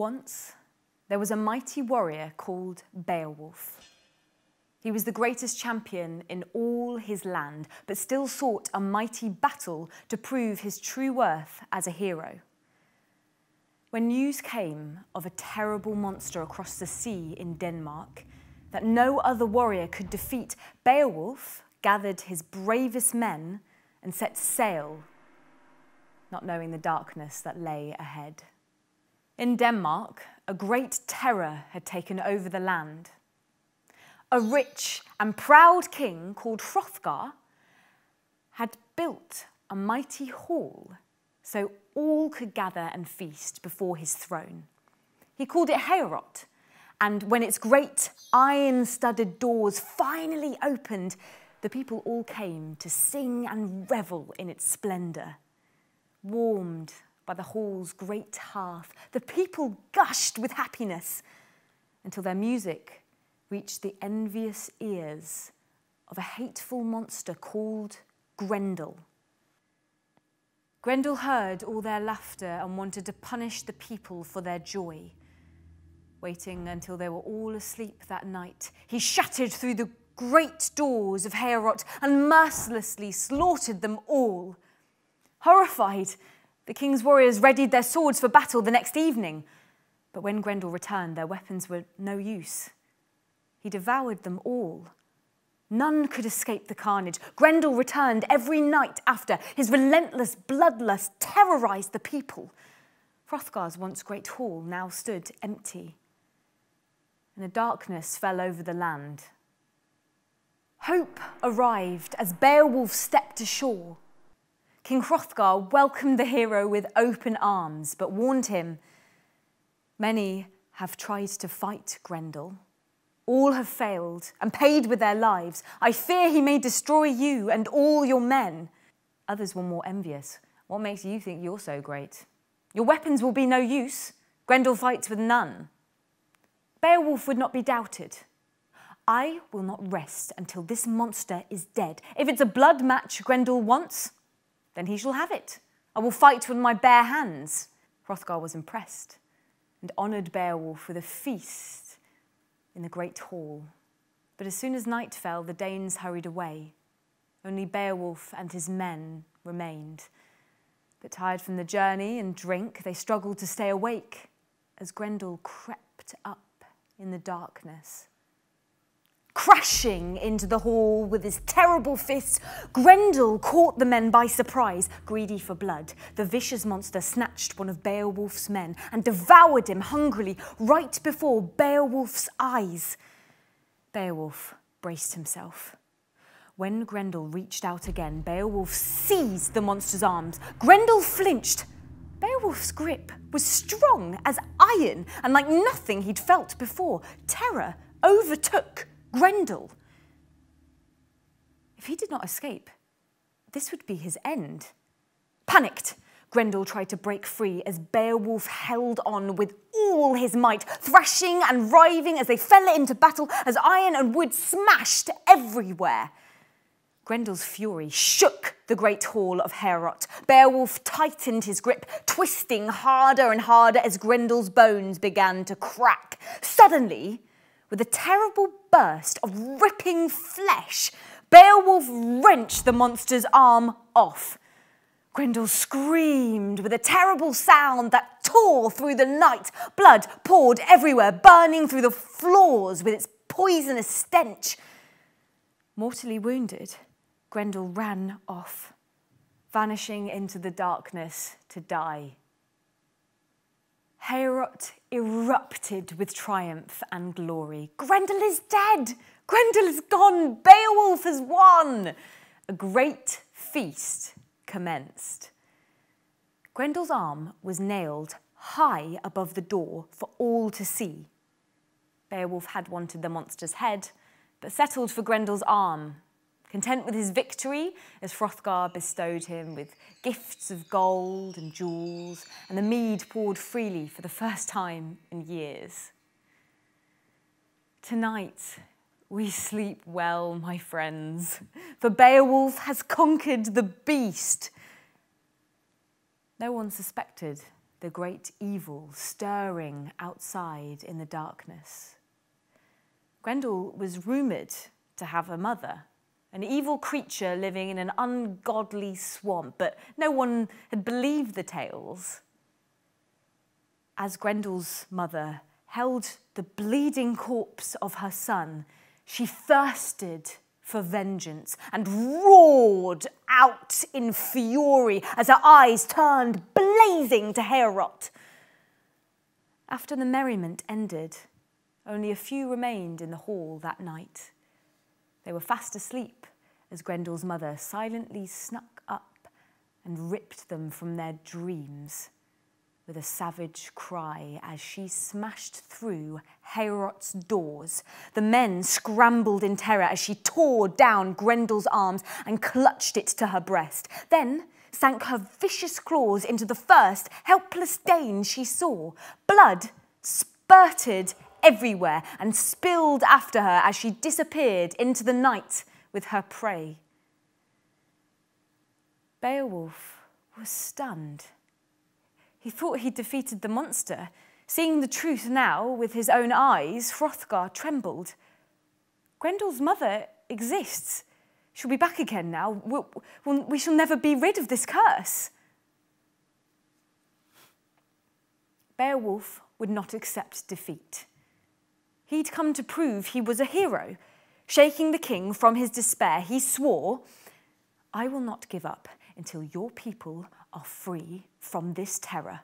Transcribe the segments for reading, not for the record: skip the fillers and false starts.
Once, there was a mighty warrior called Beowulf. He was the greatest champion in all his land, but still sought a mighty battle to prove his true worth as a hero. When news came of a terrible monster across the sea in Denmark that no other warrior could defeat, Beowulf gathered his bravest men and set sail, not knowing the darkness that lay ahead. In Denmark, a great terror had taken over the land. A rich and proud king called Hrothgar had built a mighty hall so all could gather and feast before his throne. He called it Heorot, and when its great iron-studded doors finally opened, the people all came to sing and revel in its splendour. Warmed by the hall's great hearth, the people gushed with happiness until their music reached the envious ears of a hateful monster called Grendel. Grendel heard all their laughter and wanted to punish the people for their joy. Waiting until they were all asleep that night, he shattered through the great doors of Heorot and mercilessly slaughtered them all. Horrified, the king's warriors readied their swords for battle the next evening. But when Grendel returned, their weapons were no use. He devoured them all. None could escape the carnage. Grendel returned every night after. His relentless bloodlust terrorised the people. Hrothgar's once great hall now stood empty, and a darkness fell over the land. Hope arrived as Beowulf stepped ashore. King Hrothgar welcomed the hero with open arms, but warned him, "Many have tried to fight Grendel. All have failed and paid with their lives. I fear he may destroy you and all your men." Others were more envious. "What makes you think you're so great? Your weapons will be no use. Grendel fights with none." Beowulf would not be doubted. "I will not rest until this monster is dead. If it's a blood match Grendel wants, then he shall have it. I will fight with my bare hands." Hrothgar was impressed and honoured Beowulf with a feast in the great hall. But as soon as night fell, the Danes hurried away. Only Beowulf and his men remained. But tired from the journey and drink, they struggled to stay awake as Grendel crept up in the darkness. Crashing into the hall with his terrible fists, Grendel caught the men by surprise. Greedy for blood, the vicious monster snatched one of Beowulf's men and devoured him hungrily right before Beowulf's eyes. Beowulf braced himself. When Grendel reached out again, Beowulf seized the monster's arms. Grendel flinched. Beowulf's grip was strong as iron and like nothing he'd felt before. Terror overtook Grendel. If he did not escape, this would be his end. Panicked, Grendel tried to break free as Beowulf held on with all his might, thrashing and riving as they fell into battle, as iron and wood smashed everywhere. Grendel's fury shook the great hall of Heorot. Beowulf tightened his grip, twisting harder and harder as Grendel's bones began to crack. Suddenly, with a terrible burst of ripping flesh, Beowulf wrenched the monster's arm off. Grendel screamed with a terrible sound that tore through the night. Blood poured everywhere, burning through the floors with its poisonous stench. Mortally wounded, Grendel ran off, vanishing into the darkness to die. Heorot erupted with triumph and glory. Grendel is dead! Grendel is gone! Beowulf has won! A great feast commenced. Grendel's arm was nailed high above the door for all to see. Beowulf had wanted the monster's head, but settled for Grendel's arm. Content with his victory, as Hrothgar bestowed him with gifts of gold and jewels, and the mead poured freely for the first time in years. Tonight, we sleep well, my friends, for Beowulf has conquered the beast. No one suspected the great evil stirring outside in the darkness. Grendel was rumoured to have a mother, an evil creature living in an ungodly swamp, but no one had believed the tales. As Grendel's mother held the bleeding corpse of her son, she thirsted for vengeance and roared out in fury as her eyes turned blazing to Heorot. After the merriment ended, only a few remained in the hall that night. They were fast asleep as Grendel's mother silently snuck up and ripped them from their dreams with a savage cry as she smashed through Heorot's doors. The men scrambled in terror as she tore down Grendel's arms and clutched it to her breast, then sank her vicious claws into the first helpless Dane she saw. Blood spurted everywhere and spilled after her as she disappeared into the night with her prey. Beowulf was stunned. He thought he'd defeated the monster. Seeing the truth now with his own eyes, Hrothgar trembled. Grendel's mother exists. She'll be back again now. We shall never be rid of this curse. Beowulf would not accept defeat. He'd come to prove he was a hero. Shaking the king from his despair, he swore, "I will not give up until your people are free from this terror."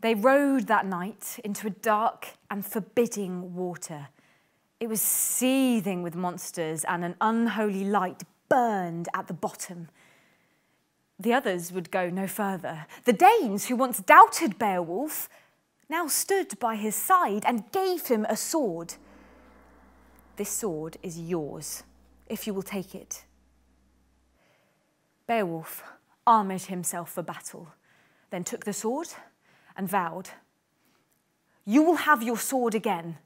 They rowed that night into a dark and forbidding water. It was seething with monsters and an unholy light burned at the bottom. The others would go no further. The Danes, who once doubted Beowulf, now stood by his side and gave him a sword. "This sword is yours, if you will take it." Beowulf armoured himself for battle, then took the sword and vowed, "You will have your sword again."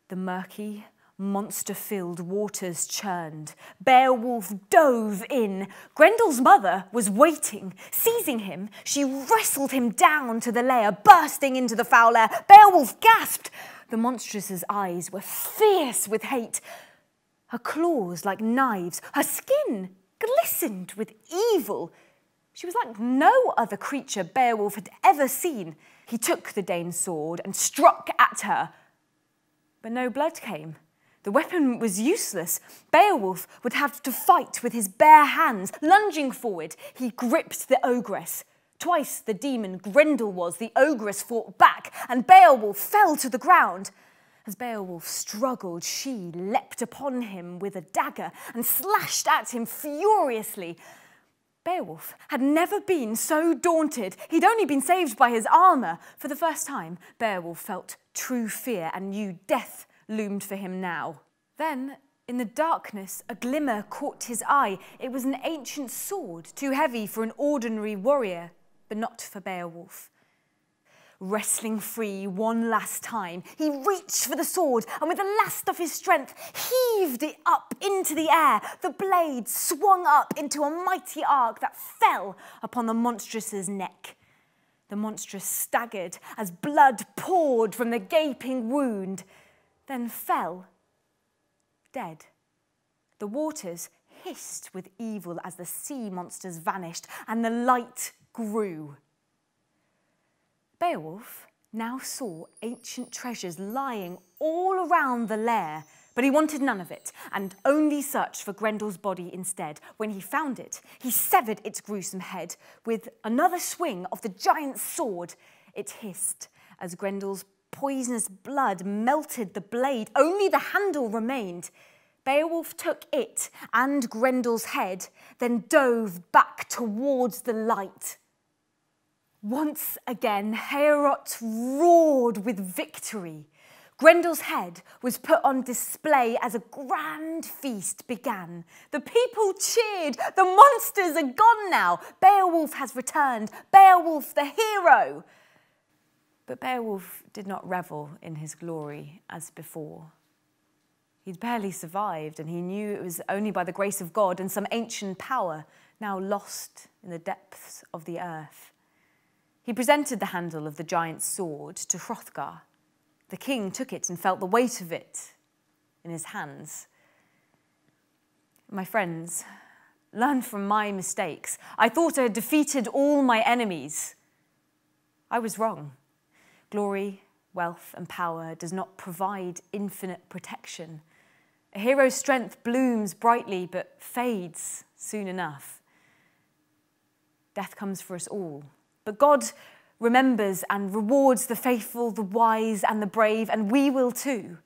The murky, monster-filled waters churned. Beowulf dove in. Grendel's mother was waiting. Seizing him, she wrestled him down to the lair, bursting into the foul air. Beowulf gasped. The monstrous' eyes were fierce with hate. Her claws like knives. Her skin glistened with evil. She was like no other creature Beowulf had ever seen. He took the Dane's sword and struck at her, but no blood came. The weapon was useless. Beowulf would have to fight with his bare hands. Lunging forward, he gripped the ogress. Twice the demon Grendel was, the ogress fought back, and Beowulf fell to the ground. As Beowulf struggled, she leapt upon him with a dagger and slashed at him furiously. Beowulf had never been so daunted. He'd only been saved by his armour. For the first time, Beowulf felt true fear and knew death loomed for him now. Then, in the darkness, a glimmer caught his eye. It was an ancient sword, too heavy for an ordinary warrior, but not for Beowulf. Wrestling free one last time, he reached for the sword and with the last of his strength heaved it up into the air. The blade swung up into a mighty arc that fell upon the monstrous' neck. The monstrous staggered as blood poured from the gaping wound, then fell, dead. The waters hissed with evil as the sea monsters vanished and the light grew. Beowulf now saw ancient treasures lying all around the lair, but he wanted none of it and only searched for Grendel's body instead. When he found it, he severed its gruesome head. With another swing of the giant's sword, it hissed as Grendel's poisonous blood melted the blade. Only the handle remained. Beowulf took it and Grendel's head, then dove back towards the light. Once again, Heorot roared with victory. Grendel's head was put on display as a grand feast began. The people cheered. The monsters are gone now. Beowulf has returned. Beowulf the hero. But Beowulf did not revel in his glory as before. He'd barely survived, and he knew it was only by the grace of God and some ancient power now lost in the depths of the earth. He presented the handle of the giant's sword to Hrothgar. The king took it and felt the weight of it in his hands. My friends, learn from my mistakes. I thought I had defeated all my enemies. I was wrong. Glory, wealth, and power does not provide infinite protection. A hero's strength blooms brightly but fades soon enough. Death comes for us all, but God remembers and rewards the faithful, the wise, and the brave, and we will too.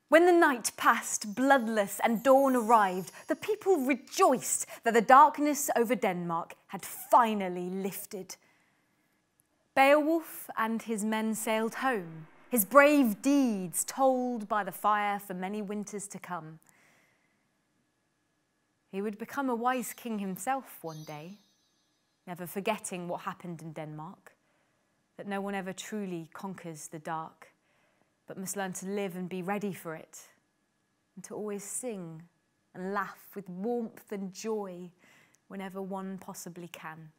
When the night passed bloodless and dawn arrived, the people rejoiced that the darkness over Denmark had finally lifted. Beowulf and his men sailed home, his brave deeds told by the fire for many winters to come. He would become a wise king himself one day, never forgetting what happened in Denmark, that no one ever truly conquers the dark, but must learn to live and be ready for it, and to always sing and laugh with warmth and joy whenever one possibly can.